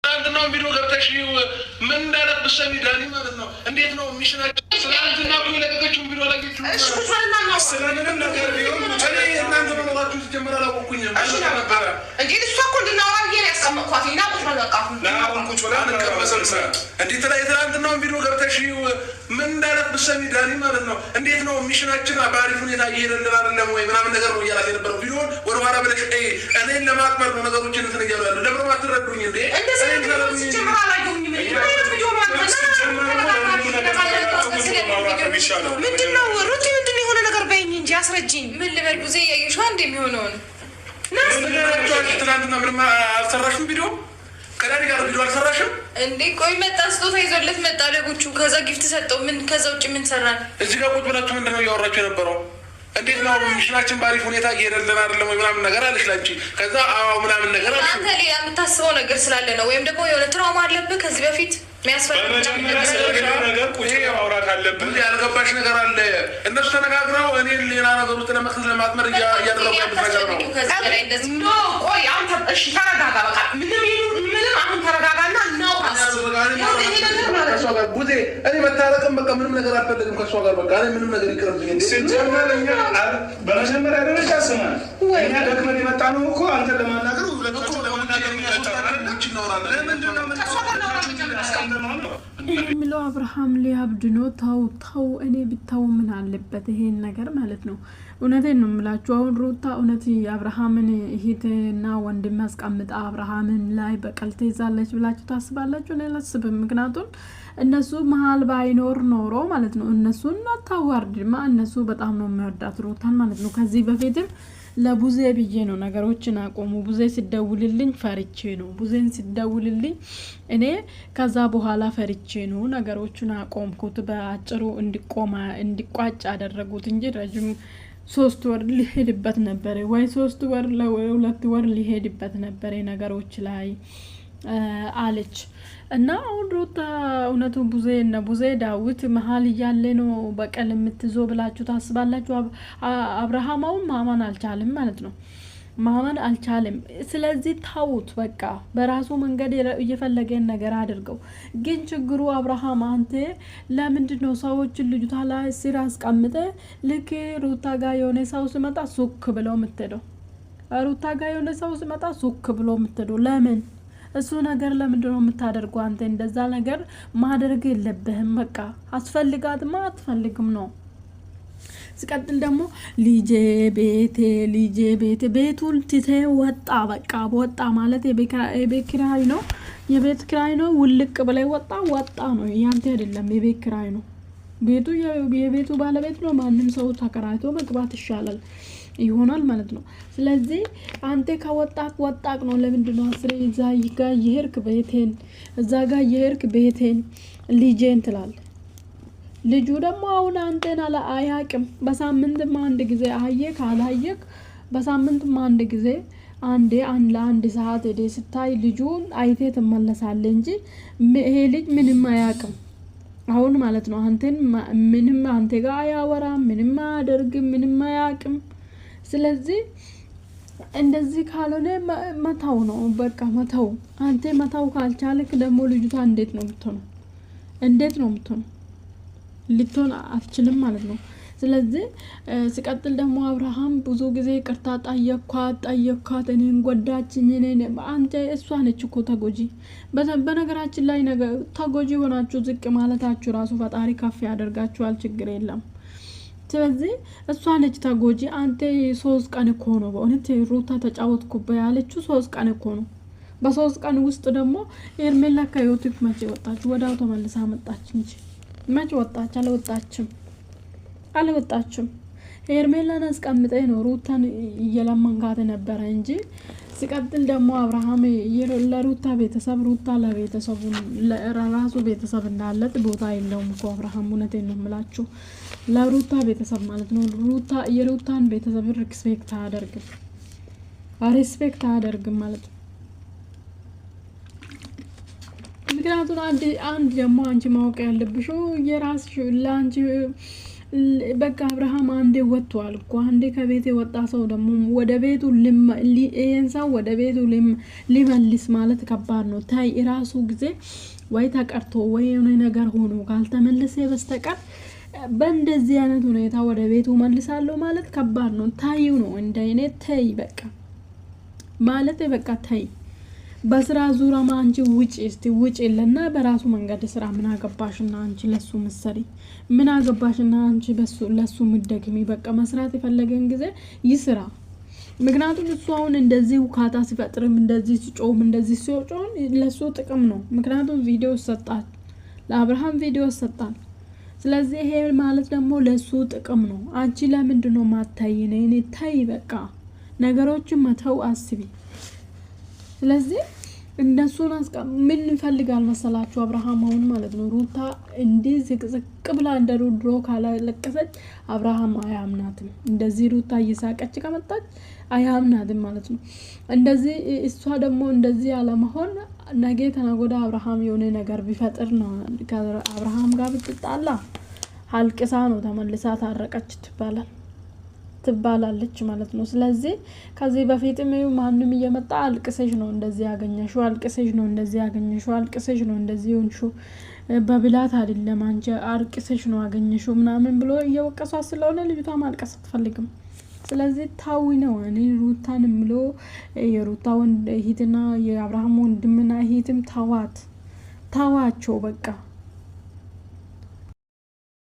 ትናንትና ቪዲዮ ገብተሽ ምን እንዳላት ብትሰሚ ዳኒ ማለት ነው። እንዴት ነው ሚሽናቸው? ትናንትና ብሎ ለቀቀችውን ቪዲዮ አላየችውም? ስለምንም ነገር ቢሆን እናንተ መኖራችሁ ሲጀመር አላወኩኝም ነበረ። እንዴት እሷ እኮ እንድናወራ ብዬ ነው ያስቀመጥኳት። ና ቁጭ በለቃፉ ቁጭ ብላ እንቀመሰልሰ እንዴት ላይ ትናንትናውን ቪዲዮ ገብተሽ ምን እንዳላት ብትሰሚ ዳኒ ማለት ነው። እንዴት ነው ሚሽናችን በአሪፍ ሁኔታ እየሄደልን አይደለም ወይ ምናምን ነገር ነው እያላት የነበረው። ቪዲዮን ወደኋላ ብለሽ እኔን ለማጥመር ነው ነገሮችን እንትን እያሉ ያሉ። ለምንም አትረዱኝ እንዴ? ምንድነው ሩቲ? ምንድነው የሆነ ነገር በይኝ እንጂ አስረጂኝ። ምን ልበል? ጊዜ ያየሽው አንድ የሚሆነውን ትናንትና ምንም አልሰራሽም ቪዲዮ ከዳኒ ጋር ቪዲዮ አልሰራሽም እንዴ? ቆይ መጣ፣ ስጦታ ይዞለት መጣ ለጉቹ። ከዛ ጊፍት ሰጠው። ምን ከዛ ውጭ ምን ሰራን? እዚህ ጋር ቁጭ ብላችሁ ምንድነው እያወራችሁ የነበረው? እንዴት ነው ሚሽናችን በአሪፍ ሁኔታ እየሄደልን አይደለም ወይ ምናምን ነገር አለሽ ላንቺ። ከዛ አዎ ምናምን ነገር አለሽ። አንተ ሌላ የምታስበው ነገር ስላለ ነው፣ ወይም ደግሞ የሆነ ትራውማ አለብህ ከዚህ በፊት የሚያስፈልግ ነገር ቁጭ ማውራት አለብን። ያልገባሽ ነገር አለ። እነሱ ተነጋግረው እኔ ሌላ ነገር ውስጥ ለመክሰስ ለማጥመር እያደረጉ ያሉት ነገር ነው። ቆይ አንተ እሺ ተረጋጋ፣ በቃ ምንም አሁን ተረጋጋና እናውራ። ቡዜ እኔ መታረቅም በቃ ምንም ነገር አልፈልግም ከእሷ ጋር በቃ እኔ ምንም ነገር ይቅርብኝ። ሲጀመረኛ በመጀመሪያ ደረጃ ስማ፣ እኛ ደክመን የመጣ ነው እኮ አንተን ለማናገር ሁለታችን ለማናገር የሚለው አብርሃም ሊያብድ ነው። ተው እኔ ብታው ምን አለበት ይሄን ነገር ማለት ነው። እውነቴን ነው የምላችሁ። አሁን ሩታ እውነት አብርሃምን እህትና ወንድም አስቀምጣ አብርሃምን ላይ በቀል ትይዛለች ብላችሁ ታስባላችሁ? እኔ አላስብም። ምክንያቱም እነሱ መሀል ባይኖር ኖሮ ማለት ነው እነሱን አታዋርድማ። እነሱ በጣም ነው የሚወዳት ሩታን ማለት ነው። ከዚህ በፊትም ለቡዜ ብዬ ነው ነገሮችን አቆሙ። ቡዜ ሲደውልልኝ ፈርቼ ነው። ቡዜን ሲደውልልኝ እኔ ከዛ በኋላ ፈርቼ ነው ነገሮችን አቆምኩት። በአጭሩ እንዲቋጭ አደረጉት እንጂ ረጅም 3 ወር ሊሄድበት ነበር ወይ 3 ወር ለ2 ወር ሊሄድበት ነበር ነገሮች ላይ አለች። እና አሁን ሩታ እውነቱ ቡዜ ዳዊት መሀል እያለ ነው በቀል የምትዞ ብላችሁ ታስባላችሁ? አብርሃማውን ማመን አልቻለም ማለት ነው። ማመን አልቻለም። ስለዚህ ታውት በቃ በራሱ መንገድ እየፈለገን ነገር አድርገው። ግን ችግሩ አብርሃም አንተ ለምንድነው ሰዎችን ልጅቷ ላይ ስራ አስቀምጠ ልክ ሩታ ጋር የሆነ ሰው ሲመጣ ሱክ ብለው የምትሄደው? ሩታ ጋር የሆነ ሰው ሲመጣ ሱክ ብለው የምትሄደው ለምን? እሱ ነገር ለምንድነው የምታደርገው? አንተ እንደዛ ነገር ማድረግ የለብህም። በቃ አስፈልጋትማ አትፈልግም ነው። ሲቀጥል ደግሞ ልጄ ቤቴ ቤቱን ትቴ ወጣ። በቃ ወጣ ማለት የቤት ኪራይ ነው፣ የቤት ኪራይ ነው። ውልቅ ብላይ ወጣ ነው። ያንተ አይደለም፣ የቤት ኪራይ ነው። ቤቱ የቤቱ ባለቤት ነው። ማንም ሰው ተከራይቶ መግባት ይሻላል ይሆናል ማለት ነው። ስለዚህ አንተ ከወጣቅ ነው። ለምንድነው አስሬ እዛ ጋር የሄርክ ቤቴን እዛ ጋር የሄርክ ቤቴን ልጄን ትላል? ልጁ ደግሞ አሁን አንተን አያቅም። በሳምንትም አንድ ጊዜ አየክ አላየክ በሳምንትም አንድ ጊዜ ለአንድ ሰዓት ሄደ ስታይ ልጁን አይቴ ትመለሳለህ እንጂ ይሄ ልጅ ምንም አያቅም አሁን ማለት ነው። አንተን ምንም አንተ ጋር አያወራም፣ ምንም አያደርግም፣ ምንም አያቅም። ስለዚህ እንደዚህ ካልሆነ መታው ነው በቃ መታው። አንተ መታው ካልቻለክ ደግሞ ልጅቷ እንዴት ነው የምትሆነው? ልትሆን አትችልም ማለት ነው። ስለዚህ ሲቀጥል ደግሞ አብርሃም ብዙ ጊዜ ይቅርታ ጠየኳት እኔን ጎዳችኝ። አንተ እሷ ነች እኮ ተጎጂ። በነገራችን ላይ ተጎጂ ሆናችሁ ዝቅ ማለታችሁ ራሱ ፈጣሪ ከፍ ያደርጋችኋል። ችግር የለም። ስለዚህ እሷ ነች ተጎጂ። አንተ 3 ቀን እኮ ነው በእውነት ሩታ ተጫወትኩበት ያለችው 3 ቀን እኮ ነው። በ3 ቀን ውስጥ ደግሞ ሄርሜላ ከዩቲዩብ መቼ ወጣች? ወዳው ተመልሳ መጣች እንጂ መቼ ወጣች? አልወጣችም። ሄርሜላን አስቀምጠ ነው ሩታን እየለመንካት ነበረ እንጂ። ሲቀጥል ደግሞ አብርሃም ለሩታ ቤተሰብ ሩታ ለቤተሰቡ ለራሱ ቤተሰብ እንዳለት ቦታ የለውም እኮ አብርሃም። እውነቴን ነው የምላችሁ ለሩታ ቤተሰብ ማለት ነው። የሩታን ቤተሰብ ሪስፔክት አያደርግም ማለት ነው። ምክንያቱም አንድ ደግሞ አንቺ ማወቅ ያለብሽ የራስሽ ለአንቺ በቃ አብርሃም አንዴ ወጥቷል እኮ አንዴ ከቤት የወጣ ሰው ደግሞ ወደ ቤቱ ይሄን ሰው ወደ ቤቱ ሊመልስ ማለት ከባድ ነው። ታይ ራሱ ጊዜ ወይ ተቀርቶ ወይ የሆነ ነገር ሆኖ ካልተመለሰ በስተቀር በእንደዚህ አይነት ሁኔታ ወደ ቤቱ መልሳለሁ ማለት ከባድ ነው። ታዩ ነው እንደ እኔ ታይ በቃ ማለት በቃ ታይ በስራ ዙሪያ አንቺ ውጪ እስቲ ውጪ ለና በራሱ መንገድ ስራ ምን አገባሽና አንቺ ለሱ መሰሪ ምን አገባሽና አንቺ ለሱ ምደግሚ በቃ መስራት የፈለገን ጊዜ ይስራ። ምክንያቱም እሱ አሁን እንደዚህ ውካታ ሲፈጥርም እንደዚህ ሲጮም እንደዚህ ሲጮም ለሱ ጥቅም ነው። ምክንያቱም ቪዲዮ ሰጣት ለአብርሃም ቪዲዮ ሰጣት። ስለዚህ ይሄ ማለት ደግሞ ለሱ ጥቅም ነው። አንቺ ለምንድነው ማታይነ እኔ ታይ በቃ ነገሮችን መተው አስቢ። ስለዚህ እንደሱን ምን ይፈልጋል መሰላችሁ አብርሃም አሁን ማለት ነው ሩታ እንዲህ ዝቅዝቅ ብላ እንደ ድሮ ካላለቀሰች አብርሃም አያምናትም። እንደዚህ ሩታ እየሳቀች ከመጣች አያምናትም ማለት ነው። እንደዚህ እሷ ደግሞ እንደዚህ አለመሆን ነገ ተነጎዳ አብርሃም የሆነ ነገር ቢፈጥር ነው ከአብርሃም ጋር ብትጣላ አልቅሳ ነው ተመልሳ ታረቀች ትባላለች ማለት ነው። ስለዚህ ከዚህ በፊትም ማንንም እየመጣ አልቅሰሽ ነው እንደዚህ ያገኘሽው አልቅሰሽ ነው እንደዚህ ያገኘሽው አልቅሰሽ ነው እንደዚህ ሆንሽው በብላት አይደለም አንቺ አልቅሰሽ ነው ያገኘሽው ምናምን ብሎ እየወቀሷት ስለሆነ ልጅቷ ማልቀስ አትፈልግም። ስለዚህ ታዊ ነው እኔ ሩታንም ብሎ የሩታ ወንድ እህትና የአብርሃም ወንድምና እህትም ታዋቸው በቃ